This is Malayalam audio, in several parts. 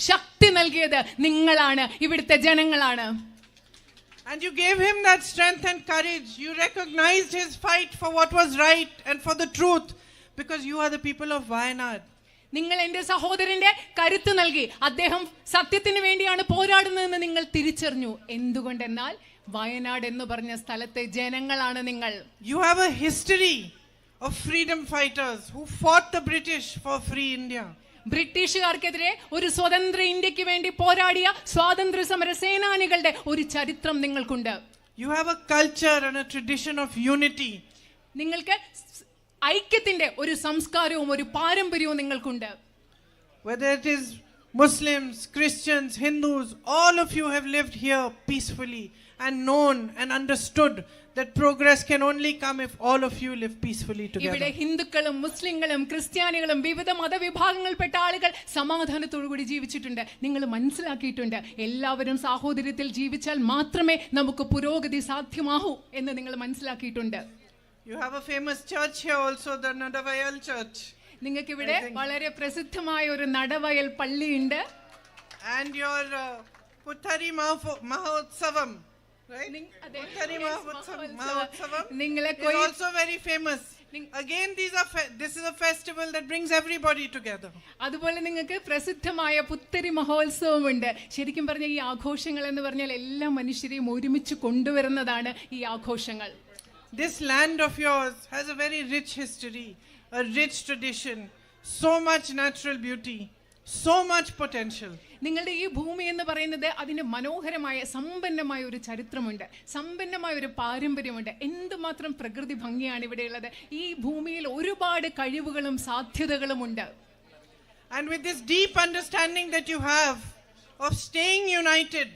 ശക്തി നൽകിയത് നിങ്ങളാണ്, ഇവിടുത്തെ ജനങ്ങളാണ്. And you gave him that strength and courage. You recognized his fight for what was right and for the truth, because you are the people of Wayanad. നിങ്ങൾ എന്റെ സഹോദരന്റെ കരുത്ത് നൽകി. അദ്ദേഹം സത്യത്തിന് വേണ്ടിയാണ് പോരാടുന്നതെന്ന് നിങ്ങൾ തിരിച്ചറിഞ്ഞു. എന്തുകൊണ്ടെന്നാൽ വയനാട് എന്ന് പറഞ്ഞ സ്ഥലത്തെ ജനങ്ങളാണ് നിങ്ങൾ. You have a history of freedom fighters who fought the British for free India. ബ്രിട്ടീഷുകാർക്കെതിരെ ഒരു സ്വതന്ത്ര ഇന്ത്യക്ക് വേണ്ടി പോരാടിയ സ്വാതന്ത്ര്യ സമര സേനാനികളുടെ ഒരു ചരിത്രം നിങ്ങൾക്കുണ്ട്. You have a culture and a tradition of unity. നിങ്ങൾക്ക് ഐക്യത്തിന്റെ ഒരു സംസ്കാരവും ഒരു പാരമ്പര്യവും നിങ്ങൾക്കുണ്ട്. Whether it is Muslims, Christians, Hindus, all of you have lived here peacefully and known and understood that progress can only come if all of you live peacefully together. ഇവിടെ ഹിന്ദുക്കളും മുസ്ലിങ്ങളും ക്രിസ്ത്യാനികളും വിവിധ മതവിഭാഗങ്ങളിൽപ്പെട്ട ആളുകൾ സമാധാനത്തോടു കൂടി ജീവിച്ചിട്ടുണ്ട്. നിങ്ങൾ മനസ്സിലാക്കിയിട്ടുണ്ട് എല്ലാവരും സാഹോദര്യത്തിൽ ജീവിച്ചാൽ മാത്രമേ നമുക്ക് പുരോഗതി സാധ്യമാകൂ എന്ന് നിങ്ങൾ മനസ്സിലാക്കിയിട്ടുണ്ട്. You have a famous church here also, the Nadavayal church. നിങ്ങൾക്ക് ഇവിടെ വളരെ പ്രസിദ്ധമായ ഒരു നടവയൽ പള്ളിയുണ്ട്. And your Puthari Mahotsavam, right? Puthari Mahotsavam is also very famous. Again, this is a festival that brings everybody together. അതുപോലെ നിങ്ങൾക്ക് പ്രസിദ്ധമായ പുത്തരി മഹോത്സവമുണ്ട്. ശരിക്കും പറഞ്ഞാൽ ഈ ആഘോഷങ്ങൾ എന്ന് പറഞ്ഞാൽ എല്ലാ മനുഷ്യരെയും ഒരുമിച്ച് കൊണ്ടുവരുന്നതാണ് ഈ ആഘോഷങ്ങൾ. This land of yours has a very rich history, a rich tradition, so much natural beauty, so much potential. നിങ്ങളുടെ ഈ ഭൂമി എന്ന് പറയുന്നത് അതിന് മനോഹരമായ സമ്പന്നമായ ഒരു ചരിത്രമുണ്ട്, സമ്പന്നമായ ഒരു പാരമ്പര്യമുണ്ട്. എന്തുമാത്രം പ്രകൃതി ഭംഗിയാണ് ഇവിടെയുള്ളത്. ഈ ഭൂമിയിൽ ഒരുപാട് കഴിവുകളും സാധ്യതകളും ഉണ്ട്. And with this deep understanding that you have of staying united,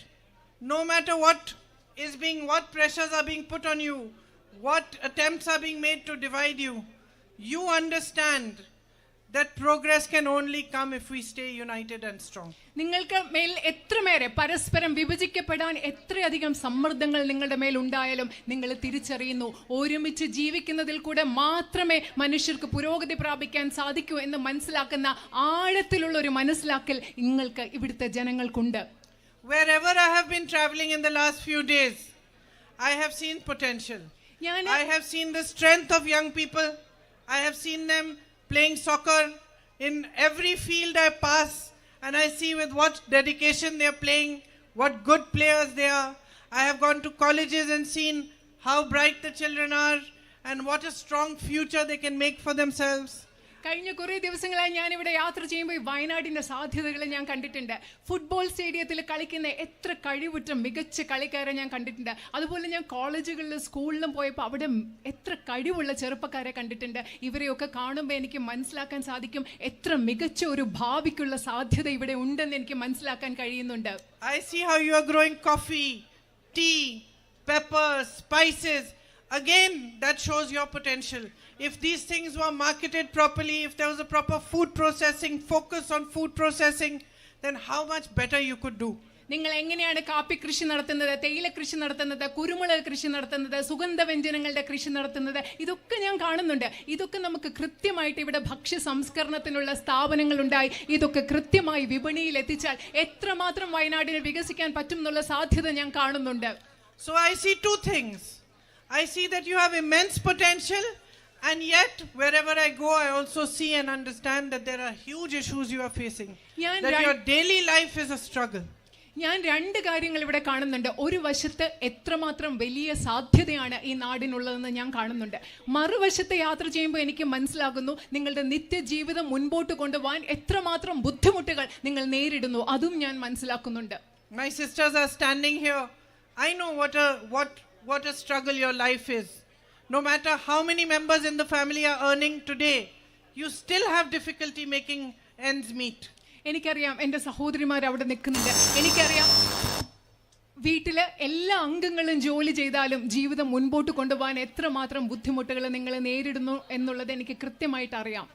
no matter what pressures are being put on you, what attempts are being made to divide you, you understand that progress can only come if we stay united and strong. നിങ്ങൾക്ക് മേൽ എത്രമേറെ പരസ്പരം വിഭജിക്കപ്പെടാൻ എത്രയധികം സമ്മർദ്ദങ്ങൾ നിങ്ങളുടെ മേൽ ഉണ്ടായാലും നിങ്ങൾ തിരിച്ചറിയുന്നു, ഒരുമിച്ച് ജീവിക്കുന്നതിൽ കൂടെ മാത്രമേ മനുഷ്യർക്ക് പുരോഗതി പ്രാപിക്കാൻ സാധിക്കൂ എന്ന് മനസ്സിലാക്കുന്ന ആഴത്തിലുള്ള ഒരു മനസ്സിലാക്കൽ നിങ്ങൾക്ക് ഇവിടുത്തെ ജനങ്ങൾക്കുണ്ട്. Wherever I have been traveling in the last few days, I have seen potential. I have seen the strength of young people. I have seen them playing soccer in every field I pass, and I see with what dedication they are playing, what good players they are. I have gone to colleges and seen how bright the children are and what a strong future they can make for themselves. കഴിഞ്ഞ കുറേ ദിവസങ്ങളായി ഞാൻ ഇവിടെ യാത്ര ചെയ്യുമ്പോൾ ഈ വയനാടിന്റെ സാധ്യതകൾ ഞാൻ കണ്ടിട്ടുണ്ട്. ഫുട്ബോൾ സ്റ്റേഡിയത്തിൽ കളിക്കുന്ന എത്ര കഴിവുറ്റ മികച്ച കളിക്കാരെ ഞാൻ കണ്ടിട്ടുണ്ട്. അതുപോലെ ഞാൻ കോളേജുകളിലും സ്കൂളിലും പോയപ്പോൾ അവിടെ എത്ര കഴിവുള്ള ചെറുപ്പക്കാരെ കണ്ടിട്ടുണ്ട്. ഇവരെയൊക്കെ കാണുമ്പോൾ എനിക്ക് മനസ്സിലാക്കാൻ സാധിക്കും എത്ര മികച്ച ഒരു ഭാവിക്കുള്ള സാധ്യത ഇവിടെ ഉണ്ടെന്ന് എനിക്ക് മനസ്സിലാക്കാൻ കഴിയുന്നുണ്ട്. I see how you are growing coffee, tea, peppers, spices. Again, that shows your potential. If these things were marketed properly, if there was a proper food processing, focus on food processing, then how much better you could do. നിങ്ങൾ എങ്ങനെയാണ് കാപ്പി കൃഷി നടത്തുന്നത്, തേയില കൃഷി നടത്തുന്നത്, കുരുമുളക് കൃഷി നടത്തുന്നത്, സുഗന്ധവ്യഞ്ജനങ്ങളുടെ കൃഷി നടത്തുന്നത്, ഇതൊക്കെ ഞാൻ കാണുന്നുണ്ട്. ഇതൊക്കെ നമുക്ക് കൃത്യമായിട്ട് ഇവിടെ ഭക്ഷ്യ സംസ്കരണത്തിനുള്ള സ്ഥാപനങ്ങൾ ഉണ്ടായി ഇതൊക്കെ കൃത്യമായി വിപണിയിൽ എത്തിച്ചാൽ എത്രമാത്രം വയനാടിനെ വികസിക്കാൻ പറ്റും എന്നുള്ള സാധ്യത ഞാൻ കാണുന്നുണ്ട്. So I see two things. I see that you have immense potential, and yet wherever I go I also see and understand that there are huge issues you are facing, that your daily life is a struggle. ഞാൻ രണ്ട് കാര്യങ്ങൾ ഇവിടെ കാണുന്നുണ്ട്. ഒരു വശത്ത് എത്രമാത്രം വലിയ സാധ്യതയാണ് ഈ നാടിനുള്ളതെന്ന് ഞാൻ കാണുന്നുണ്ട്. മറുവശത്ത് യാത്ര ചെയ്യുമ്പോൾ എനിക്ക് മനസ്സിലാകുന്നു നിങ്ങളുടെ നിത്യജീവിതം മുൻപോട്ട് കൊണ്ടുപോകാൻ എത്രമാത്രം ബുദ്ധിമുട്ടുകൾ നിങ്ങൾ നേരിടുന്നു, അതും ഞാൻ മനസ്സിലാക്കുന്നുണ്ട്. My sisters are standing here. I know what a struggle your life is. No matter how many members in the family are earning today, you still have difficulty making ends meet. എനിക്കറിയാം എൻ്റെ സഹോദരിമാർ അവിടെ നിൽക്കുന്നുണ്ട്. എനിക്കറിയാം വീട്ടിലെ എല്ലാ അംഗങ്ങളും ജോലി ചെയ്താലും ജീവിതം മുൻപോട്ട് കൊണ്ടുപോകാൻ എത്രമാത്രം ബുദ്ധിമുട്ടുകൾ നിങ്ങൾ നേരിടുന്നു എന്നുള്ളത് എനിക്ക് കൃത്യമായിട്ട് അറിയാം.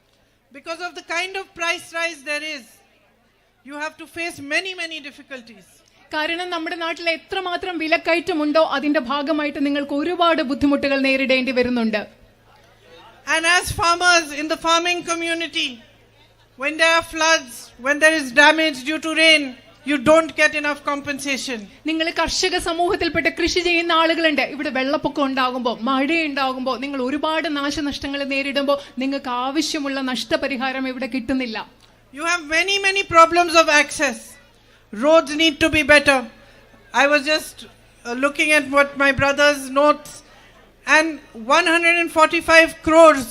Because of the kind of price rise there is, you have to face many difficulties. കാരണം നമ്മുടെ നാട്ടിൽ എത്രമാത്രം വിലക്കയറ്റമുണ്ടോ അതിന്റെ ഭാഗമായിട്ട് നിങ്ങൾക്ക് ഒരുപാട് ബുദ്ധിമുട്ടുകൾ നേരിടേണ്ടി വരുന്നുണ്ട്. And as farmers in the farming community, When there are floods, when there is damage due to rain, you don't get enough compensation. നിങ്ങൾ കർഷക സമൂഹത്തിൽപ്പെട്ട കൃഷി ചെയ്യുന്ന ആളുകളുണ്ട്. ഇവിടെ വെള്ളപ്പൊക്കം ഉണ്ടാകുമ്പോൾ, മഴ ഉണ്ടാകുമ്പോൾ, നിങ്ങൾ ഒരുപാട് നാശനഷ്ടങ്ങൾ നേരിടുമ്പോൾ നിങ്ങൾക്ക് ആവശ്യമുള്ള നഷ്ടപരിഹാരം ഇവിടെ കിട്ടുന്നില്ല. You have many problems of access. Roads need to be better. I was just looking at what my brother's notes, and 145 crores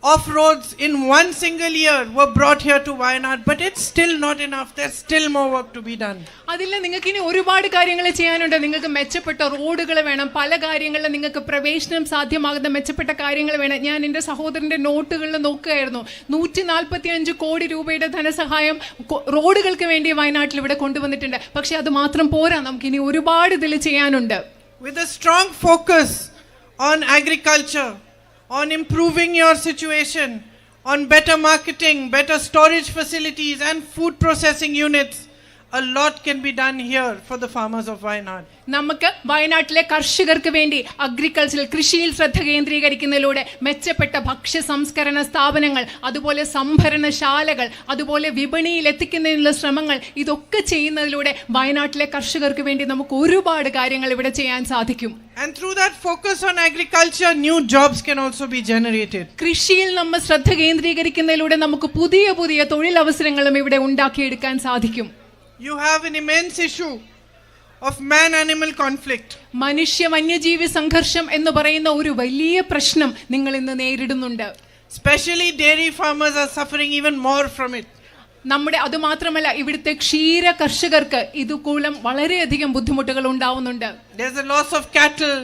of roads in one single year were brought here to Wayanad, but it's still not enough. There's still more work to be done. അതില്ല, നിങ്ങൾക്ക് ഇനി ഒരുപാട് കാര്യങ്ങൾ ചെയ്യാനുണ്ട്. നിങ്ങൾക്ക് മെച്ചപ്പെട്ട റോഡുകൾ വേണം, പല കാര്യങ്ങളിലും നിങ്ങൾക്ക് പ്രവേശനം സാധ്യമാകുന്ന മെച്ചപ്പെട്ട കാര്യങ്ങൾ വേണം. ഞാൻ എൻ്റെ സഹോദരന്റെ നോട്ടുകളിൽ നോക്കുകയായിരുന്നു. 145 കോടി രൂപയുടെ ധനസഹായം റോഡുകൾക്ക് വേണ്ടി വയനാട്ടിൽ ഇവിടെ കൊണ്ടുവന്നിട്ടുണ്ട്. പക്ഷെ അത് മാത്രം പോരാ, നമുക്ക് ഇനി ഒരുപാട് ഇതിൽ ചെയ്യാനുണ്ട്. With a strong focus on agriculture, on improving your situation, on better marketing, better storage facilities and food processing units, a lot can be done here for the farmers of Wayanad. നമുക്ക് വയനാട്ടിലെ കർഷകർക്ക് വേണ്ടി അഗ്രികൾച്ചറൽ കൃഷിയിൽ ശ്രദ്ധ കേന്ദ്രീകരിക്കുന്നതിലൂടെ മെച്ചപ്പെട്ട ഭക്ഷ്യ സംസ്കരണ സ്ഥാപനങ്ങൾ, അതുപോലെ സംഭരണശാലകൾ, അതുപോലെ വിപണിയിൽ എത്തിക്കുന്നതിനുള്ള ശ്രമങ്ങൾ, ഇതൊക്കെ ചെയ്യുന്നതിലൂടെ വയനാട്ടിലെ കർഷകർക്ക് വേണ്ടി നമുക്ക് ഒരുപാട് കാര്യങ്ങൾ ഇവിടെ ചെയ്യാൻ സാധിക്കും. And through that focus on agriculture, new jobs can also be generated. കൃഷിയിൽ നമ്മൾ ശ്രദ്ധ കേന്ദ്രീകരിക്കുന്നതിലൂടെ നമുക്ക് പുതിയ പുതിയ തൊഴിലവസരങ്ങളും ഇവിടെ ഉണ്ടാക്കിയെടുക്കാൻ സാധിക്കും. You have an immense issue of man-animal conflict. മനുഷ്യ വന്യജീവി സംഘർഷം എന്ന് പറയുന്ന ഒരു വലിയ പ്രശ്നം നിങ്ങൾ ഇന്ന് നേരിടുന്നുണ്ട്. Especially dairy farmers are suffering even more from it. നമ്മുടെ അത് മാത്രമല്ല, ഇവിടുത്തെ ക്ഷീര കർഷകർക്ക് ഇതുമൂലം വളരെയധികം ബുദ്ധിമുട്ടുകൾ ഉണ്ടാവുന്നുണ്ട്. There's a loss of cattle,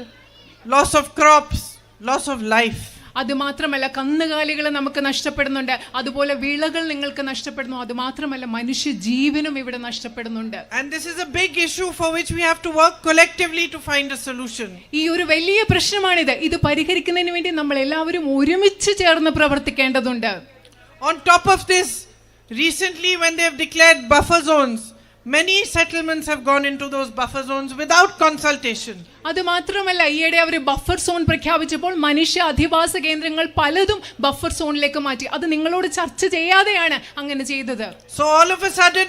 loss of crops, loss of life. അത് മാത്രമല്ല, കന്നുകാലികൾ നമുക്ക് നഷ്ടപ്പെടുന്നുണ്ട്, അതുപോലെ വിളകൾ നിങ്ങൾക്ക് നഷ്ടപ്പെടുന്നു. അത് മാത്രമല്ല, മനുഷ്യ ജീവനും ഇവിടെ നഷ്ടപ്പെടുന്നുണ്ട്. And this is a big issue for which we have to work collectively to find a solution. ഈ ഒരു വലിയ പ്രശ്നമാണിത്. ഇത് പരിഹരിക്കുന്നതിന് വേണ്ടി നമ്മൾ എല്ലാവരും ഒരുമിച്ച് ചേർന്ന് പ്രവർത്തിക്കേണ്ടതുണ്ട്. On top of this, recently when they have declared buffer zones, many settlements have gone into those buffer zones without consultation. അത് മാത്രമല്ല, ഈയിടെ അവർ ബഫർ സോൺ പ്രഖ്യാപിച്ചപ്പോൾ മനുഷ്യ അധിവാസ കേന്ദ്രങ്ങൾ പലതും ബഫർ സോണിലേക്ക് മാറ്റി. അത് നിങ്ങളോട് ചർച്ച ചെയ്യാതെയാണ് അങ്ങനെ ചെയ്തത്. So all of a sudden,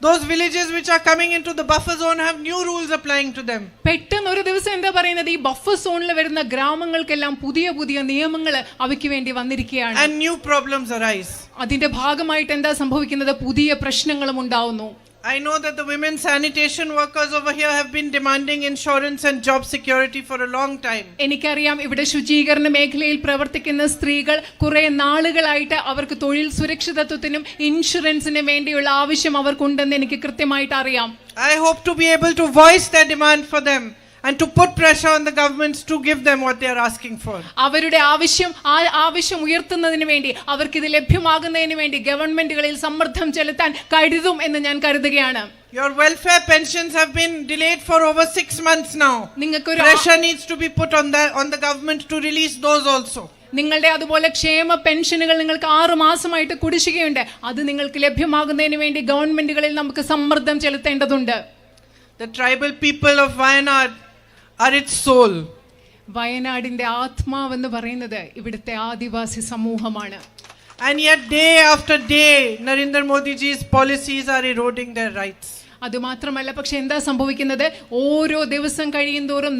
those villages which are coming into the buffer zone have new rules applying to them. പെട്ടെന്ന് ഒരു ദിവസം എന്താ പറയുന്നത്, ഈ ബഫർ സോണിൽ വരുന്ന ഗ്രാമങ്ങൾക്കെല്ലാം പുതിയ പുതിയ നിയമങ്ങൾ അവയ്ക്ക് വേണ്ടി വന്നിരിക്കുകയാണ്. And new problems arise. അതിന്റെ ഭാഗമായിട്ട് എന്താ സംഭവിക്കുന്നത്, പുതിയ പ്രശ്നങ്ങളും ഉണ്ടാവുന്നു. I know that the women sanitation workers over here have been demanding insurance and job security for a long time. എനിക്കറിയാം, ഇവിടെ ശുചീകരണ മേഖലയിൽ പ്രവർത്തിക്കുന്ന സ്ത്രീകൾ കുറെ നാളുകളായിട്ട് അവർക്ക് തൊഴിൽ സുരക്ഷിതത്വത്തിനും ഇൻഷുറൻസിനും വേണ്ടിയുള്ള ആവശ്യം അവർക്കുണ്ടെന്ന് എനിക്ക് കൃത്യമായിട്ട് അറിയാം. I hope to be able to voice their demand for them and to put pressure on the governments to give them what they are asking for. അവരുടെ ആവശ്യം ഉയർത്തുന്നതിന് വേണ്ടി, അവർക്ക് ഇത് ലഭ്യമാകുന്നതിന് വേണ്ടി ഗവൺമെന്റുകളിൽ സമ്മർദ്ദം ചെലുത്താൻ കരുതും എന്ന് ഞാൻ കരുതുകയാണ്. Your welfare pensions have been delayed for over 6 months now. Pressure needs to be put on the government to release those also. നിങ്ങളുടെ അതുപോലെ ക്ഷേമ പെൻഷനുകൾ നിങ്ങൾക്ക് 6 മാസമായിട്ട് കുടിശ്ശികയുണ്ട്. അത് നിങ്ങൾക്ക് ലഭ്യമാകുന്നതിന് വേണ്ടി ഗവൺമെന്റുകളിൽ നമുക്ക് സമ്മർദ്ദം ചെലുത്തേണ്ടതുണ്ട്. The tribal people of Wayanad are its soul. വയനാടിന്റെ ആത്മാവെന്ന് പറയുന്നത് ഇവിടുത്തെ ആദിവാസി സമൂഹമാണ്. And yet day after day, Narendra Modi ji's policies are eroding their rights. അത് മാത്രമല്ല, പക്ഷെ എന്താ സംഭവിക്കുന്നത്, ഓരോ ദിവസം കഴിയുന്തോറും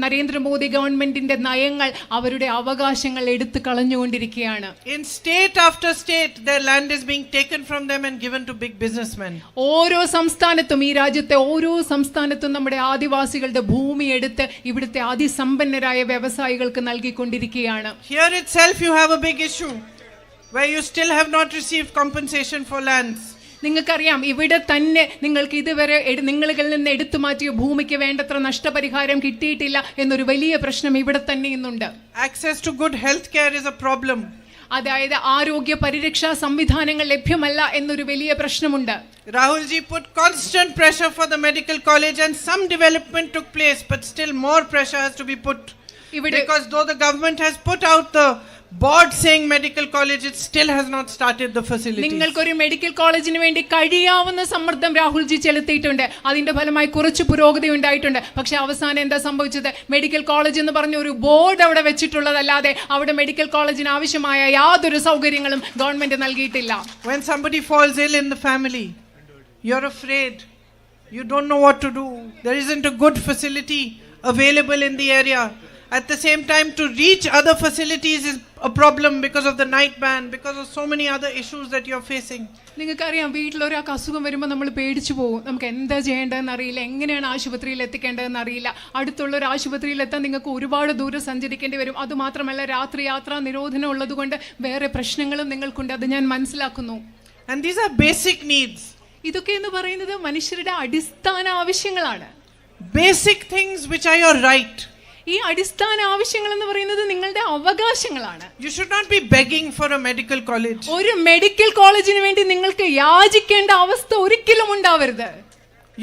നരേന്ദ്രമോദി ഗവൺമെന്റിന്റെ നയങ്ങൾ അവരുടെ അവകാശങ്ങൾ എടുത്തു കളഞ്ഞുകൊണ്ടിരിക്കുകയാണ്. In state after state, their land is being taken from them and given to big businessmen. ഓരോ സംസ്ഥാനത്തും, ഈ രാജ്യത്തെ ഓരോ സംസ്ഥാനത്തും നമ്മുടെ ആദിവാസികളുടെ ഭൂമി എടുത്ത് ഇവിടുത്തെ അതിസമ്പന്നരായ വ്യവസായികൾക്ക് നൽകിക്കൊണ്ടിരിക്കുകയാണ്. Here itself you have a big issue where you still have not received compensation for lands. നിങ്ങൾക്കറിയാം, ഇവിടെ തന്നെ നിങ്ങൾക്ക് ഇതുവരെ നിങ്ങളിൽ നിന്ന് എടുത്തു മാറ്റിയ ഭൂമിക്ക് വേണ്ടത്ര നഷ്ടപരിഹാരം കിട്ടിയിട്ടില്ല എന്നൊരു വലിയ പ്രശ്നം ഇവിടെ തന്നെ ഇന്നുണ്ട്. Access to good health care is a problem. അതായത് ആരോഗ്യ പരിരക്ഷാ സംവിധാനങ്ങൾ ലഭ്യമല്ല എന്നൊരു വലിയ പ്രശ്നമുണ്ട്. Rahul ji put constant pressure for the medical college and some development took place, but still more pressure has to be put. Because though the government has put out the board saying medical college, it still has not started the facilities. നിങ്ങൾക്കൊരു മെഡിക്കൽ കോളേജിന് വേണ്ടി കഴിയാവുന്ന സമ്മർദ്ദം രാഹുൽജി ചെലുത്തിയിട്ടുണ്ട്. അതിന്റെ ഫലമായി കുറച്ച് പുരോഗതി ഉണ്ടായിട്ടുണ്ട്. പക്ഷെ അവസാനം എന്താ സംഭവിച്ചത്? മെഡിക്കൽ കോളേജ് എന്ന് പറഞ്ഞ ഒരു ബോർഡ് അവിടെ വെച്ചിട്ടുള്ളതല്ലാതെ അവിടെ മെഡിക്കൽ കോളേജിന് ആവശ്യമായ യാതൊരു സൗകര്യങ്ങളും ഗവൺമെന്റ് നൽകിയിട്ടില്ല. When somebody falls ill in the family, you're afraid. You don't know what to do. There isn't a good facility available in the area. At the same time, to reach other facilities is a problem because of the night ban, because of so many other issues that you're facing. നിങ്ങൾക്കറിയാം, വീട്ടിലൊരാൾക്ക് അസുഖം വരുമ്പോൾ നമ്മൾ പേടിച്ചു പോകും. നമുക്ക് എന്താ ചെയ്യേണ്ടതെന്ന് അറിയില്ല, എങ്ങനെയാണ് ആശുപത്രിയിൽ എത്തിക്കേണ്ടതെന്ന് അറിയില്ല. അടുത്തുള്ള ഒരു ആശുപത്രിയിൽ എത്താൻ നിങ്ങൾക്ക് ഒരുപാട് ദൂരം സഞ്ചരിക്കേണ്ടി വരും. അതുമാത്രമല്ല, രാത്രി യാത്രാ നിരോധനം ഉള്ളതുകൊണ്ട് വേറെ പ്രശ്നങ്ങളും നിങ്ങൾക്കുണ്ട്. അത് ഞാൻ മനസ്സിലാക്കുന്നു. And these are basic needs. ഇതൊക്കെ എന്ന് പറയുന്നത് മനുഷ്യരുടെ അടിസ്ഥാന ആവശ്യങ്ങളാണ്. Basic things which are your right. ഈ അടിസ്ഥാന ആവശ്യങ്ങൾ എന്ന് പറയുന്നത് നിങ്ങളുടെ അവകാശങ്ങളാണ്. You should not be begging for a medical college. ഒരു മെഡിക്കൽ കോളേജിന് വേണ്ടി നിങ്ങൾക്ക് യാചിക്കേണ്ട അവസ്ഥ ഒരിക്കലും ഉണ്ടാവരുത്.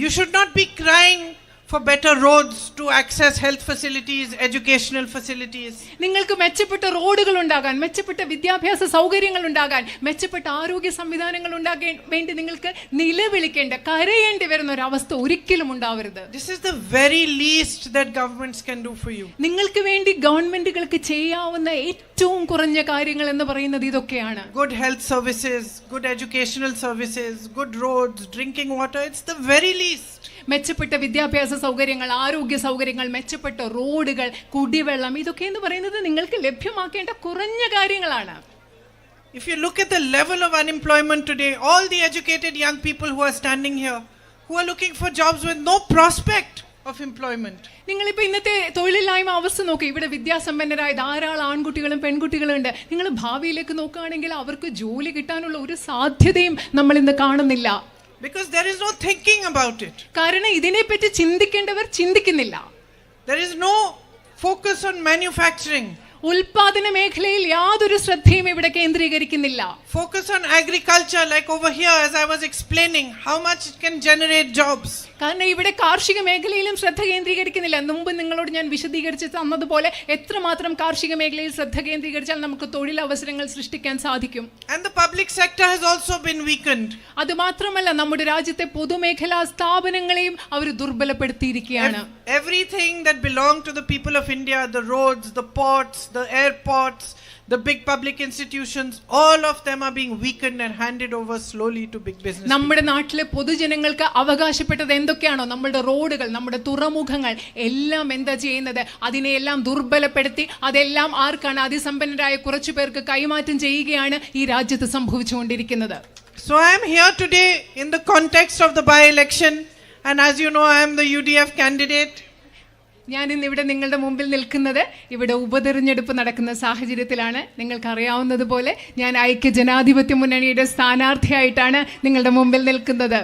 You should not be crying for better roads to access health facilities, educational facilities. നിങ്ങൾക്ക് മെച്ചപ്പെട്ട റോഡുകൾ ഉണ്ടാകാൻ, മെച്ചപ്പെട്ട വിദ്യാഭ്യാസ സൗകര്യങ്ങൾ ഉണ്ടാകാൻ, മെച്ചപ്പെട്ട ആരോഗ്യ സംവിധാനങ്ങൾ ഉണ്ടാകാൻ വേണ്ടി നിങ്ങൾക്ക് നിലവിളിക്കേണ്ട, കരയേണ്ടി വരുന്ന ഒരു അവസ്ഥ ഒരിക്കലും ഉണ്ടാവരുത്. This is the very least that governments can do for you. നിങ്ങൾക്ക് വേണ്ടി ഗവൺമെന്റുകൾക്ക് ചെയ്യാവുന്ന ഏറ്റവും കുറഞ്ഞ കാര്യങ്ങൾ എന്ന് പറയുന്നത് ഇതൊക്കെയാണ്. Good health services, good educational services, good roads, drinking water, it's the very least. മെച്ചപ്പെട്ട വിദ്യാഭ്യാസ സൗകര്യങ്ങൾ, ആരോഗ്യ സൗകര്യങ്ങൾ, മെച്ചപ്പെട്ട റോഡുകൾ, കുടിവെള്ളം, ഇതൊക്കെ എന്ന് പറയുന്നത് നിങ്ങൾക്ക് ലഭ്യമാക്കേണ്ട കുറഞ്ഞ കാര്യങ്ങളാണ്. If you look at the level of unemployment today, all the educated young people who are standing here, who are looking for jobs with no prospect of employment. നിങ്ങളിപ്പോൾ ഇന്നത്തെ തൊഴിലില്ലായ്മ അവസ്ഥ നോക്കി. ഇവിടെ വിദ്യാസമ്പന്നരായ ധാരാളം ആൺകുട്ടികളും പെൺകുട്ടികളും ഉണ്ട്. നിങ്ങൾ ഭാവിയിലേക്ക് നോക്കുകയാണെങ്കിൽ അവർക്ക് ജോലി കിട്ടാനുള്ള ഒരു സാധ്യതയും നമ്മൾ ഇന്ന് കാണുന്നില്ല. Because there is no thinking about it. കാരണം ഇതിനെപ്പറ്റി ചിന്തിക്കേണ്ടവർ ചിന്തിക്കുന്നില്ല. There is no focus on manufacturing. ഉൽപാദന മേഖലയിൽ യാതൊരു ശ്രദ്ധയും ഇവിടെ കേന്ദ്രീകരിക്കുന്നില്ല. Focus on agriculture, like over here as I was explaining, how much it can generate jobs. കാരണം ഇവിടെ കാർഷിക മേഖലയിലും ശ്രദ്ധ കേന്ദ്രീകരിക്കുന്നില്ല. മുമ്പ് നിങ്ങളോട് ഞാൻ വിശദീകരിച്ച് തന്നതുപോലെ എത്രമാത്രം കാർഷിക മേഖലയിൽ ശ്രദ്ധ കേന്ദ്രീകരിച്ചാൽ നമുക്ക് തൊഴിലവസരങ്ങൾ സൃഷ്ടിക്കാൻ സാധിക്കും. And the public sector has also been weakened. അതുമാത്രമല്ല, നമ്മുടെ രാജ്യത്തെ പൊതുമേഖലാ സ്ഥാപനങ്ങളെയും അവർ ദുർബലപ്പെടുത്തിയിരിക്കുകയാണ്. Everything that belonged to the people of India, the roads, the ports, the airports, the big public institutions, all of them are being weakened and handed over slowly to big business. നമ്മുടെ നാട്ടിലെ പൊതുജനങ്ങൾക്ക് അവകാശപ്പെട്ടത് എന്തൊക്കെയാണോ, നമ്മുടെ റോഡുകൾ, നമ്മുടെ തുറമുഖങ്ങൾ എല്ലാം എന്താ ചെയ്യുന്നത്? അതിനെയെല്ലാം ദുർബലപ്പെടുത്തി അതെല്ലാം ആർക്കാണ്? അതിസമ്പന്നരായ കുറച്ചു പേർക്ക് കൈമാറ്റം ചെയ്യുകയാണ് ഈ രാജ്യത്ത് സംഭവിച്ചുകൊണ്ടിരിക്കുന്നത്. So I am here today in the context of the by-election, and as you know, I am the UDF candidate. ഞാൻ ഇന്ന് ഇവിടെ നിങ്ങളുടെ മുമ്പിൽ നിൽക്കുന്നത് ഇവിടെ ഉപതെരഞ്ഞെടുപ്പ് നടക്കുന്ന സാഹചര്യത്തിലാണ്. നിങ്ങൾക്കറിയാവുന്നതുപോലെ ഞാൻ ഐക്യ ജനാധിപത്യ മുന്നണിയുടെ സ്ഥാനാർത്ഥിയായിട്ടാണ് നിങ്ങളുടെ മുമ്പിൽ നിൽക്കുന്നത്.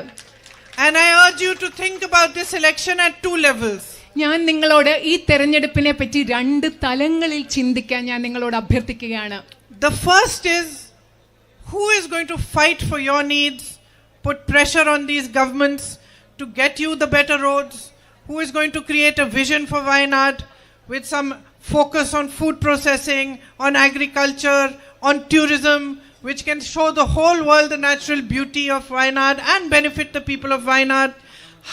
And I urge you to think about this election at two levels. ഞാൻ നിങ്ങളോട് ഈ തെരഞ്ഞെടുപ്പിനെ പറ്റി രണ്ട് തലങ്ങളിൽ ചിന്തിക്കാൻ ഞാൻ നിങ്ങളോട് അഭ്യർത്ഥിക്കുകയാണ്. The first is, who is going to fight for your needs, put pressure on these governments to get you the better roads? Who is going to create a vision for Wayanad with some focus on food processing, on agriculture, on tourism, which can show the whole world the natural beauty of Wayanad and benefit the people of Wayanad?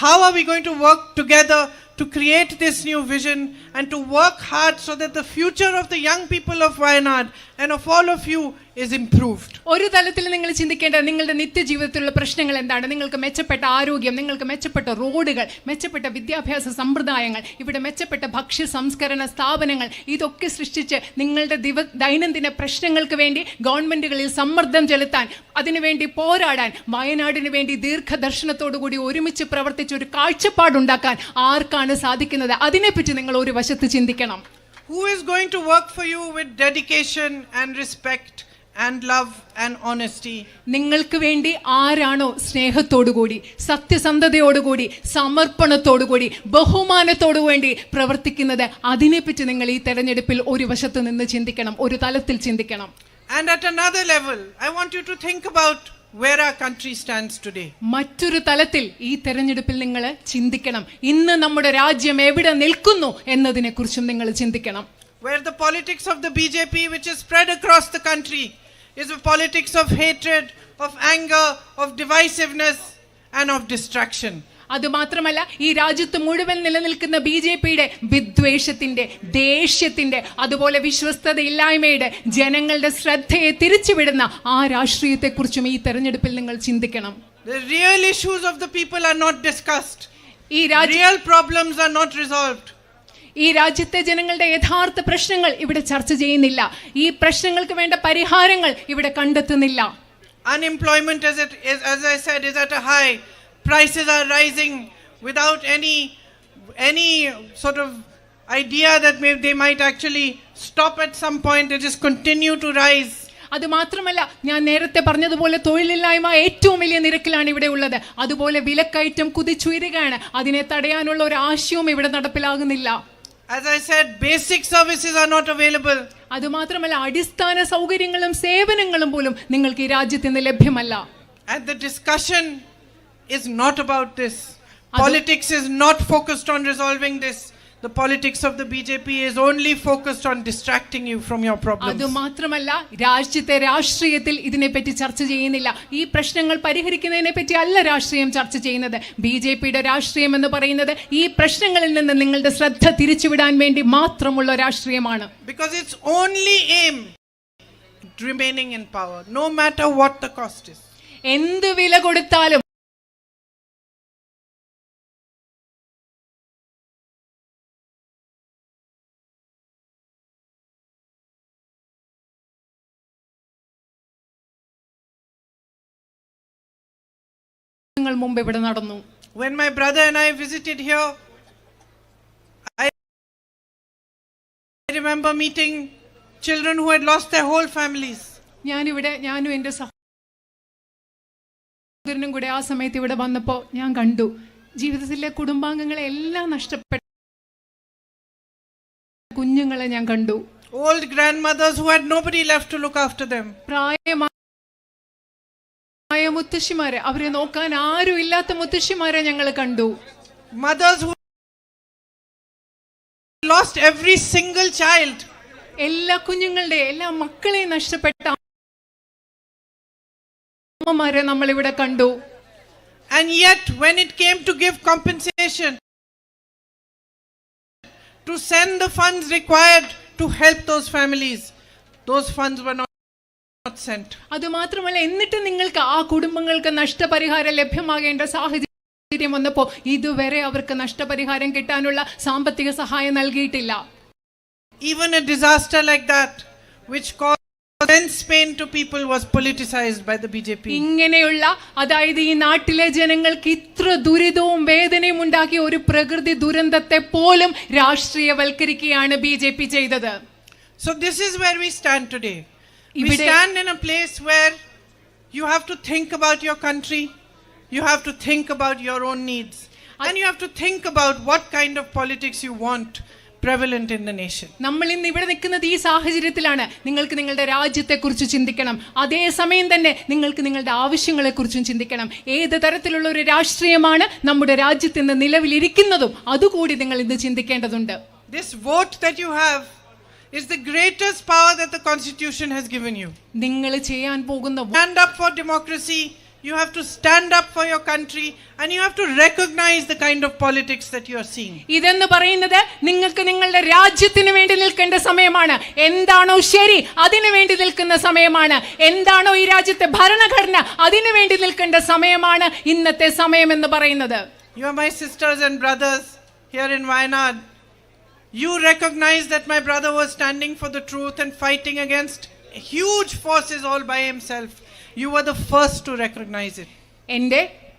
How are we going to work together to create this new vision and to work hard so that the future of the young people of Wayanad and of all of you is improved? ഒരു തലത്തിൽ നിങ്ങൾ ചിന്തിക്കേണ്ട നിങ്ങളുടെ നിത്യജീവിതത്തിലുള്ള പ്രശ്നങ്ങൾ എന്താണ്? നിങ്ങൾക്ക് മെച്ചപ്പെട്ട ആരോഗ്യം, നിങ്ങൾക്ക് മെച്ചപ്പെട്ട റോഡുകൾ, മെച്ചപ്പെട്ട വിദ്യാഭ്യാസ സമ്പ്രദായങ്ങൾ, ഇവിടെ മെച്ചപ്പെട്ട ഭക്ഷ്യ സംസ്കരണ സ്ഥാപനങ്ങൾ, ഇതൊക്കെ സൃഷ്ടിച്ച് നിങ്ങളുടെ ദൈനംദിന പ്രശ്നങ്ങൾക്ക് വേണ്ടി ഗവൺമെന്റുകളിൽ സമ്മർദ്ദം ചെലുത്താൻ, അതിനുവേണ്ടി പോരാടാൻ, വയനാടിന് വേണ്ടി ദീർഘദർശനത്തോടുകൂടി ഒരുമിച്ച് പ്രവർത്തിച്ച് ഒരു കാഴ്ചപ്പാടുണ്ടാക്കാൻ ആർക്കാണ് സാധിക്കുന്നത്? അതിനെപ്പറ്റി നിങ്ങൾ ഒരു വശത്ത് ചിന്തിക്കണം. Who is going to work for you with dedication and respect and love and honesty? നിങ്ങൾക്ക് വേണ്ടി ആരാണോ സ്നേഹത്തോടുകൂടി, സത്യസന്ധതയോടുകൂടി, സമർപ്പണത്തോടുകൂടി, ബഹുമാനത്തോടു വേണ്ടി പ്രവർത്തിക്കുന്നത്, അതിനെപ്പറ്റി നിങ്ങൾ ഈ തെരഞ്ഞെടുപ്പിൽ ഒരു വശത്ത് നിന്ന് ചിന്തിക്കണം, ഒരു തലത്തിൽ ചിന്തിക്കണം. And at another level, I want you to think about where our country stands today. മറ്റൊരു തലത്തിൽ ഈ തെരഞ്ഞെടുപ്പിൽ നിങ്ങൾ ചിന്തിക്കണം, ഇന്ന് നമ്മുടെ രാജ്യം എവിടെ നിൽക്കുന്നു എന്നതിനെ കുറിച്ചും നിങ്ങൾ ചിന്തിക്കണം. where the politics of the BJP, which is spread across the country, is a politics of hatred, of anger, of divisiveness, and of distraction. അതുമാത്രമല്ല, ഈ രാജ്യത്ത് മുഴുവൻ നിലനിൽക്കുന്ന BJPയുടെ വിദ്വേഷത്തിന്റെ, ദേഷ്യത്തിന്റെ, അതുപോലെ വിശ്വസ്തതയില്ലായ്മയുടെ, ജനങ്ങളുടെ ശ്രദ്ധയെ തിരിച്ചുവിടുന്ന ആ രാഷ്ട്രീയത്തെക്കുറിച്ചും ഈ തെരഞ്ഞെടുപ്പിൽ നിങ്ങൾ ചിന്തിക്കണം. The real issues of the people are not discussed. Real problems are not resolved. ഈ രാജ്യത്തെ ജനങ്ങളുടെ യഥാർത്ഥ പ്രശ്നങ്ങൾ ഇവിടെ ചർച്ച ചെയ്യുന്നില്ല. ഈ പ്രശ്നങ്ങൾക്ക് വേണ്ട പരിഹാരങ്ങൾ ഇവിടെ കണ്ടെത്തുന്നില്ല. Unemployment, as I said, is at a high. Prices are rising without any sort of idea that they might actually stop at some point. They just continue to rise. അത് മാത്രമല്ല, ഞാൻ നേരത്തെ പറഞ്ഞതുപോലെ തൊഴിലില്ലായ്മ ഏറ്റവും വലിയ നിരക്കിലാണ് ഇവിടെ ഉള്ളത്. അതുപോലെ വിലക്കയറ്റം കുതിച്ചുയരുകയാണ്. അതിനെ തടയാനുള്ള ഒരു ആശയവും ഇവിടെ നടപ്പിലാകുന്നില്ല. As I said, basic services are not available. അത് മാത്രമല്ല, അടിസ്ഥാന സൗകര്യങ്ങളും സേവനങ്ങളും പോലും നിങ്ങൾക്ക് ഈ രാജ്യത്ത് നിന്ന് ലഭ്യമല്ല. And the discussion is not about this. Politics is not focused on resolving this. The politics of the BJP is only focused on distracting you from your problems. അത് മാത്രമല്ല, രാഷ്ട്രീയത്തിൽ ഇതിനെപ്പറ്റി ചർച്ച ചെയ്യുന്നില്ല. ഈ പ്രശ്നങ്ങൾ പരിഹരിക്കുന്നതിനെ പറ്റി അല്ല രാഷ്ട്രീയം ചർച്ച ചെയ്യുന്നത്. BJPയുടെ രാഷ്ട്രീയം എന്ന് പറയുന്നത് ഈ പ്രശ്നങ്ങളിൽ നിന്ന് നിങ്ങളുടെ ശ്രദ്ധ തിരിച്ചുവിടാൻ വേണ്ടി മാത്രമുള്ള രാഷ്ട്രീയമാണ്. Because its only aim remaining in power, no matter what the cost is. എന്ത് വില കൊടുത്താലും മുമ്പ് ഇവിടെ നടന്നു. When my brother and I visited here, I remember meeting children who had lost their whole families. ഞാനും എൻ്റെ സഹോദരനും കൂടെ ആ സമയത്ത് ഇവിടെ വന്നപ്പോൾ ഞാൻ കണ്ടു ജീവിതത്തിലെ കുടുംബാംഗങ്ങളെ എല്ലാം നഷ്ടപ്പെട്ട കുഞ്ഞുങ്ങളെ ഞാൻ കണ്ടു. Old grandmothers who had nobody left to look after them. മുത്തശ്ശിമാരെ, അവരെ നോക്കാൻ ആരും ഇല്ലാത്ത മുത്തശ്ശിമാരെ ഞങ്ങൾ കണ്ടു. Mothers who lost every single child. എല്ലാ കുഞ്ഞുങ്ങളുടെ എല്ലാ മക്കളെയും നഷ്ടപ്പെട്ട അമ്മമാരെ നമ്മൾ ഇവിടെ കണ്ടു. And yet when it came to give compensation, to send the funds required to help those families, those funds were not sent. അത് മാത്രമല്ല, എന്നിട്ട് നിങ്ങൾക്ക് ആ കുടുംബങ്ങൾക്ക് നഷ്ടപരിഹാരം ലഭ്യമാകേണ്ട സാഹചര്യം വന്നപ്പോൾ ഇതുവരെ അവർക്ക് നഷ്ടപരിഹാരം കിട്ടാനുള്ള സാമ്പത്തിക സഹായം നൽകിയിട്ടില്ല. Even a disaster like that, which caused immense pain to people, was politicized by the BJP. ഇങ്ങനെയുള്ള, അതായത് ഈ നാട്ടിലെ ജനങ്ങൾക്ക് ഇത്ര ദുരിതവും വേദനയും ഉണ്ടാക്കിയ ഒരു പ്രകൃതി ദുരന്തത്തെ പോലും രാഷ്ട്രീയവൽക്കരിക്കുകയാണ് BJP ചെയ്തത്. So this is where we stand today. We stand in a place where you have to think about your country, you have to think about your own needs, and you have to think about what kind of politics you want prevalent in the nation. നമ്മൾ ഇന്ന് ഇവിടെ നിൽക്കുന്നത് ഈ സാഹചര്യത്തിലാണ്. നിങ്ങൾക്ക് നിങ്ങളുടെ രാജ്യത്തെക്കുറിച്ച് ചിന്തിക്കണം. അതേസമയം തന്നെ നിങ്ങൾക്ക് നിങ്ങളുടെ ആവശ്യങ്ങളെക്കുറിച്ചും ചിന്തിക്കണം. ഏത് തരത്തിലുള്ള ഒരു രാഷ്ട്രീയമാണ് നമ്മുടെ രാജ്യത്ത് ഇന്ന് നിലവിലിരിക്കുന്നതും അതുകൂടി നിങ്ങൾ ഇന്ന് ചിന്തിക്കേണ്ടതുണ്ട്. This vote that you have is the greatest power that the Constitution has given you. നിങ്ങൾ ചെയ്യാൻ പോകുന്ന Stand up for democracy. You have to stand up for your country, and you have to recognize the kind of politics that you are seeing. ഇതെന്ന് പറയുന്നത് നിങ്ങൾക്ക് നിങ്ങളുടെ രാജ്യത്തിന് വേണ്ടി നിൽക്കേണ്ട സമയമാണ്. എന്താണോ ശരി അതിനു വേണ്ടി നിൽക്കുന്ന സമയമാണ്. എന്താണോ ഈ രാജ്യത്തെ ഭരണഘടന അതിനു വേണ്ടി നിൽക്കേണ്ട സമയമാണ് ഇന്നത്തെ സമയം എന്ന് പറയുന്നത്. You are my sisters and brothers here in Wayanad. You recognize that my brother was standing for the truth and fighting against huge forces all by himself. You were the first to recognize it.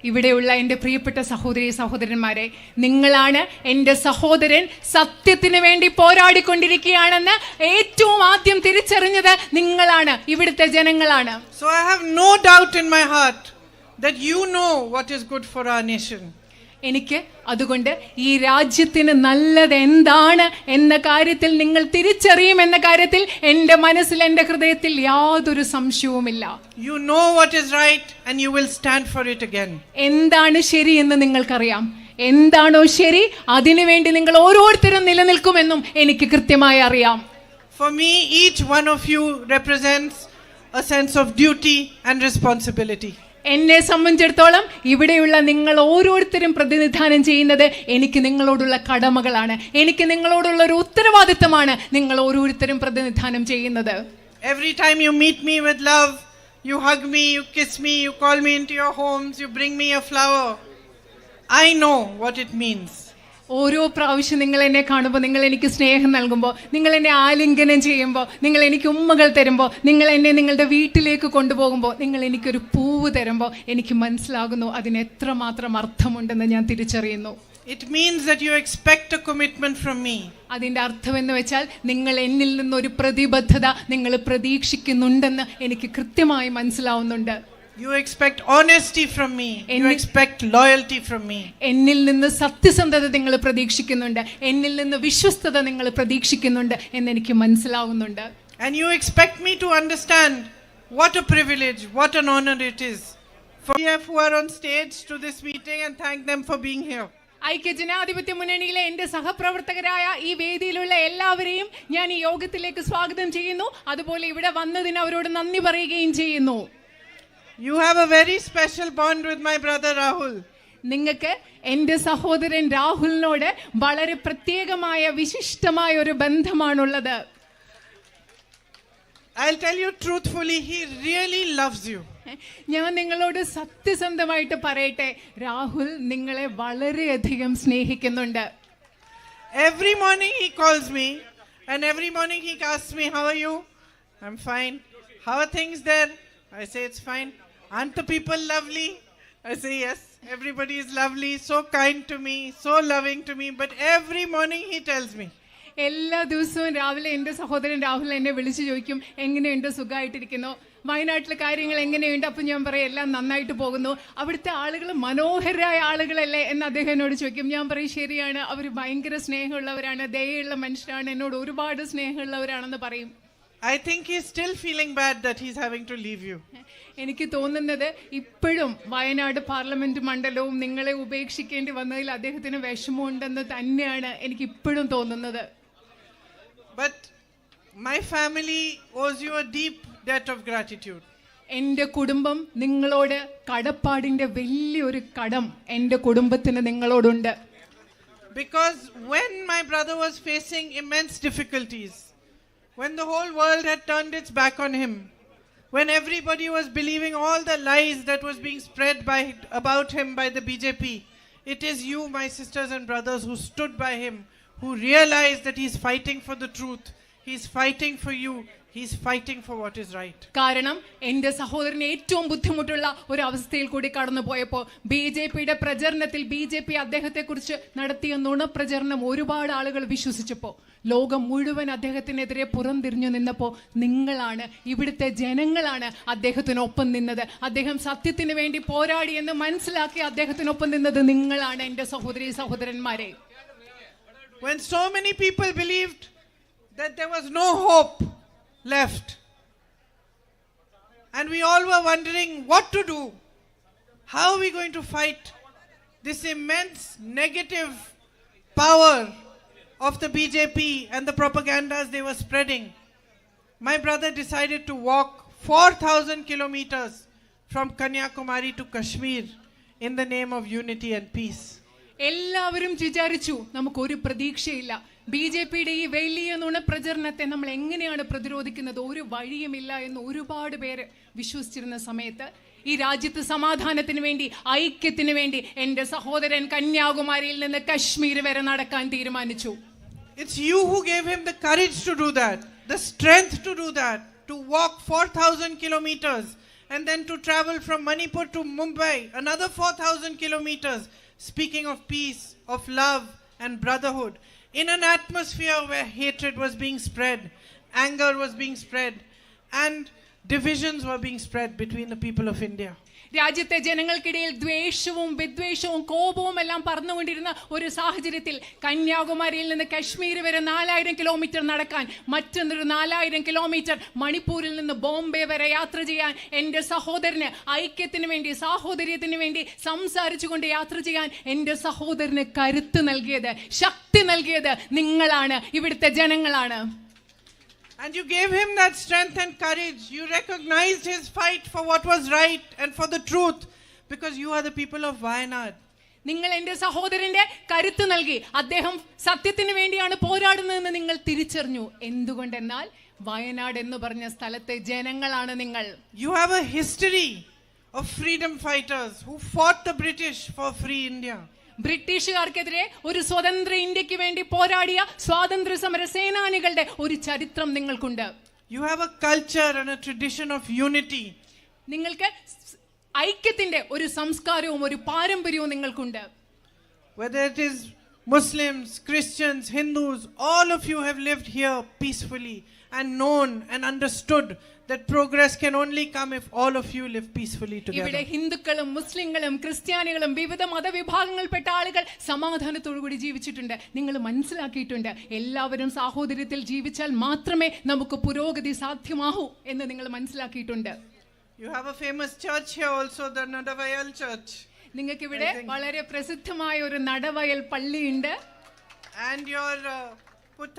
ഇവിടെയുള്ള എൻ്റെ പ്രിയപ്പെട്ട സഹോദരി സഹോദരന്മാരെ, നിങ്ങളാണ് എൻ്റെ സഹോദരൻ സത്യത്തിന് വേണ്ടി പോരാടിക്കൊണ്ടിരിക്കുകയാണെന്ന് ഏറ്റവും ആദ്യം തിരിച്ചറിഞ്ഞത് നിങ്ങളാണ്, ഇവിടുത്തെ ജനങ്ങളാണ്. So I have no doubt in my heart that you know what is good for our nation. എനിക്ക് അതുകൊണ്ട് ഈ രാജ്യത്തിന് നല്ലത് എന്താണ് എന്ന കാര്യത്തിൽ നിങ്ങൾ തിരിച്ചറിയുമെന്ന കാര്യത്തിൽ എൻ്റെ മനസ്സിൽ, എൻ്റെ ഹൃദയത്തിൽ യാതൊരു സംശയവുമില്ല. You know what is right and you will stand for it again. എന്താണ് ശരി എന്ന് നിങ്ങൾക്കറിയാം. എന്താണോ ശരി അതിനുവേണ്ടി നിങ്ങൾ ഓരോരുത്തരും നിലനിൽക്കുമെന്നും എനിക്ക് കൃത്യമായി അറിയാം. For me, each one of you represents a sense of duty and responsibility. എന്നെ സംബന്ധിച്ചിടത്തോളം ഇവിടെയുള്ള നിങ്ങൾ ഓരോരുത്തരും പ്രതിനിധാനം ചെയ്യുന്നത് എനിക്ക് നിങ്ങളോടുള്ള കടമകളാണ്, എനിക്ക് നിങ്ങളോടുള്ള ഒരു ഉത്തരവാദിത്തമാണ് നിങ്ങൾ ഓരോരുത്തരും പ്രതിനിധാനം ചെയ്യുന്നത്. Every time you meet me with love, you hug me, you kiss me, you call me into your homes, you bring me a flower. I know what it means. ഓരോ പ്രാവശ്യം നിങ്ങൾ എന്നെ കാണുമ്പോൾ, നിങ്ങൾ എനിക്ക് സ്നേഹം നൽകുമ്പോൾ, നിങ്ങൾ എന്നെ ആലിംഗനം ചെയ്യുമ്പോൾ, നിങ്ങൾ എനിക്ക് ഉമ്മകൾ തരുമ്പോൾ, നിങ്ങൾ എന്നെ നിങ്ങളുടെ വീട്ടിലേക്ക് കൊണ്ടുപോകുമ്പോൾ, നിങ്ങൾ എനിക്കൊരു പൂവ് തരുമ്പോൾ എനിക്ക് മനസ്സിലാകുന്നു അതിന് എത്രമാത്രം അർത്ഥമുണ്ടെന്ന് ഞാൻ തിരിച്ചറിയുന്നു. It means that you expect a commitment from me. അതിന്റെ അർത്ഥം എന്ന് വെച്ചാൽ നിങ്ങൾ എന്നിൽ നിന്നൊരു പ്രതിബദ്ധത നിങ്ങൾ പ്രതീക്ഷിക്കുന്നുണ്ടെന്ന് എനിക്ക് കൃത്യമായി മനസ്സിലാവുന്നുണ്ട്. You expect honesty from me. You expect loyalty from me. എന്നിൽ നിന്ന് സത്യസന്ധത നിങ്ങൾ പ്രതീക്ഷിക്കുന്നുണ്ട്, എന്നിൽ നിന്ന് വിശ്വസ്തത നിങ്ങൾ പ്രതീക്ഷിക്കുന്നുണ്ട് എന്ന് എനിക്ക് മനസ്സിലാവുന്നുണ്ട്. And you expect me to understand what a privilege, what an honor it is for PF who are on stage to this meeting, and thank them for being here. ഐക്യജനാധിപത്യ മുന്നണിയിലെ എന്റെ സഹപ്രവർത്തകരായ ഈ വേദിയിലുള്ള എല്ലാവരെയും ഞാൻ ഈ യോഗത്തിലേക്ക് സ്വാഗതം ചെയ്യുന്നു. അതുപോലെ ഇവിടെ വന്നതിന് അവരോട് നന്ദി പറയുകയും ചെയ്യുന്നു. You have a very special bond with my brother Rahul. നിങ്ങൾക്ക് എന്റെ സഹോദരൻ രാഹുലിനോട് വളരെ പ്രത്യേകമായ വിശിഷ്ടമായ ഒരു ബന്ധമാണുള്ളത്. I'll tell you truthfully, he really loves you. ഞാൻ നിങ്ങളോട് സത്യസന്ധമായിട്ട് പറയട്ടെ, രാഹുൽ നിങ്ങളെ വളരെയധികം സ്നേഹിക്കുന്നുണ്ട്. Every morning he calls me, and every morning he asks me, how are you? I'm fine. How are things there? I say it's fine. Aren't the people lovely? I say yes, everybody is lovely, so kind to me, so loving to me. But every morning he tells me. എല്ലാ ദിവസവും രാവിലെ എൻ്റെ സഹോദരൻ രാഹുൽ എന്നെ വിളിച്ചു ചോദിക്കും, എങ്ങനെയുണ്ട്, സുഖമായിട്ടിരിക്കുന്നു, വയനാട്ടിലെ കാര്യങ്ങൾ എങ്ങനെയുണ്ട്? അപ്പം ഞാൻ പറയും എല്ലാം നന്നായിട്ട് പോകുന്നു. അവിടുത്തെ ആളുകൾ മനോഹരമായ ആളുകളല്ലേ എന്ന് അദ്ദേഹം എന്നോട് ചോദിക്കും. ഞാൻ പറയും ശരിയാണ്, അവർ ഭയങ്കര സ്നേഹമുള്ളവരാണ്, ദയയുള്ള മനുഷ്യരാണ്, എന്നോട് ഒരുപാട് സ്നേഹമുള്ളവരാണെന്ന് പറയും. I think he's still feeling bad that he's having to leave you. എനിക്ക് തോന്നുന്നത് ഇപ്പോഴും വയനാട് പാർലമെന്റ് മണ്ഡലവും നിങ്ങളെ ഉപേക്ഷിക്കേണ്ടി വന്നതിൽ അദ്ദേഹത്തിന് വിഷമമുണ്ടെന്ന് തന്നെയാണ് എനിക്ക് ഇപ്പോഴും തോന്നുന്നത്. But my family owes you a deep debt of gratitude. എൻ്റെ കുടുംബം നിങ്ങളോട് കടപ്പാടിന്റെ വലിയൊരു കടം എൻ്റെ കുടുംബത്തിന് നിങ്ങളോടുണ്ട്. Because when my brother was facing immense difficulties, when the whole world had turned its back on him, when everybody was believing all the lies that was being spread about him by the BJP, it is you, my sisters and brothers, who stood by him, who realized that he's fighting for the truth, he's fighting for you, he's fighting for what is right. കാരണം എൻ്റെ സഹോദരൻ ഏറ്റവും ബുദ്ധിമുട്ടുള്ള ഒരു അവസ്ഥയിൽ കൂടി കടന്നു പോയപ്പോൾ ബിജെപിയുടെ പ്രചരണത്തിൽ ബിജെപി അദ്ദേഹത്തെക്കുറിച്ച് നടത്തിയ നുണപ്രചരണം ഒരുപാട് ആളുകൾ വിശ്വസിച്ചപ്പോൾ ലോകം മുഴുവൻ അദ്ദേഹത്തിനെതിരെ പുറംതിരിഞ്ഞു നിന്നപ്പോൾ നിങ്ങളാണ്, ഇവിടുത്തെ ജനങ്ങളാണ് അദ്ദേഹത്തിനൊപ്പം നിന്നത്. അദ്ദേഹം സത്യത്തിന് വേണ്ടി പോരാടി എന്ന് മനസ്സിലാക്കി അദ്ദേഹത്തിനൊപ്പം നിന്നത് നിങ്ങളാണ് എൻ്റെ സഹോദരി സഹോദരന്മാരെ. When so many people believed that there was no hope left, and we all were wondering what to do, how are we going to fight this immense negative power of the BJP and the propagandas they were spreading, my brother decided to walk 4,000 kilometers from Kanyakumari to Kashmir in the name of unity and peace. എല്ലാവരും വിചാരിച്ചു നമുക്കൊരു പ്രതീക്ഷയില്ല, ബിജെപിയുടെ ഈ വലിയ നുണപ്രചരണത്തെ നമ്മൾ എങ്ങനെയാണ് പ്രതിരോധിക്കുന്നത്, ഒരു വഴിയുമില്ല എന്ന് ഒരുപാട് പേര് വിശ്വസിച്ചിരുന്ന സമയത്ത് ഈ രാജ്യത്ത് സമാധാനത്തിന് വേണ്ടി, ഐക്യത്തിന് വേണ്ടി എൻ്റെ സഹോദരൻ കന്യാകുമാരിയിൽ നിന്ന് കശ്മീർ വരെ നടക്കാൻ തീരുമാനിച്ചു. It's you who gave him the courage to do that, the strength to do that, to walk 4,000 kilometers and then to travel from Manipur to Mumbai, another 4,000 kilometers, speaking of peace, of love and brotherhood, in an atmosphere where hatred was being spread, anger was being spread, and divisions were being spread between the people of India. രാജ്യത്തെ ജനങ്ങൾക്കിടയിൽ ദ്വേഷവും വിദ്വേഷവും കോപവും എല്ലാം പറന്നുകൊണ്ടിരുന്ന ഒരു സാഹചര്യത്തിൽ കന്യാകുമാരിയിൽ നിന്ന് കശ്മീർ വരെ 4000 കിലോമീറ്റർ നടക്കാൻ, മറ്റൊരു 4000 കിലോമീറ്റർ മണിപ്പൂരിൽ നിന്ന് ബോംബെ വരെ യാത്ര ചെയ്യാൻ എൻ്റെ സഹോദരന് ഐക്യത്തിന് വേണ്ടി, സാഹോദര്യത്തിന് വേണ്ടി സംസാരിച്ചുകൊണ്ട് യാത്ര ചെയ്യാൻ എൻ്റെ സഹോദരന് കരുത്ത് നൽകിയത്, ശക്തി നൽകിയത് നിങ്ങളാണ്, ഇവിടുത്തെ ജനങ്ങളാണ്. And you gave him that strength and courage. You recognized his fight for what was right and for the truth, because you are the people of Wayanad. നിങ്ങൾ എന്റെ സഹോദരന്റെ കരുത്ത് നൽകി. അദ്ദേഹം സത്യത്തിന് വേണ്ടിയാണ് പോരാടുന്നതെന്ന് നിങ്ങൾ തിരിച്ചറിഞ്ഞു. എന്തുകൊണ്ടെന്നാൽ വയനാട് എന്ന് പറഞ്ഞ സ്ഥലത്തെ ജനങ്ങളാണ് നിങ്ങൾ. You have a history of freedom fighters who fought the British for free India. ബ്രിട്ടീഷുകാർക്കെതിരെ ഒരു സ്വതന്ത്ര ഇന്ത്യക്ക് വേണ്ടി പോരാടിയ സ്വാതന്ത്ര്യ സമര സേനാനികളുടെ ഒരു ചരിത്രം നിങ്ങൾക്കുണ്ട്. You have a culture and a tradition of unity. നിങ്ങൾക്ക് ഐക്യത്തിന്റെ ഒരു സംസ്കാരവും ഒരു പാരമ്പര്യവും നിങ്ങൾക്കുണ്ട്. Whether it is Muslims, Christians, Hindus, all of you have lived here peacefully and known and understood that progress can only come if all of you live peacefully together. ഇവിടെ ഹിന്ദുക്കളും മുസ്ലിങ്ങളും ക്രിസ്ത്യാനികളും വിവിധ മതവിഭാഗങ്ങൾപ്പെട്ട ആളുകൾ സമാധാനത്തോടുകൂടി ജീവിച്ചിട്ടുണ്ട്. നിങ്ങൾ മനസ്സിലാക്കിയിട്ടുണ്ട് എല്ലാവരും സാഹോദര്യത്തിൽ ജീവിച്ചാൽ മാത്രമേ നമുക്ക് പുരോഗതി സാധ്യമാകൂ എന്ന് നിങ്ങൾ മനസ്സിലാക്കിയിട്ടുണ്ട്. You have a famous church here also, the Nadavayal church. നിങ്ങൾക്ക് ഇവിടെ വളരെ പ്രസിദ്ധമായ ഒരു നടവയൽ പള്ളിയുണ്ട്. And your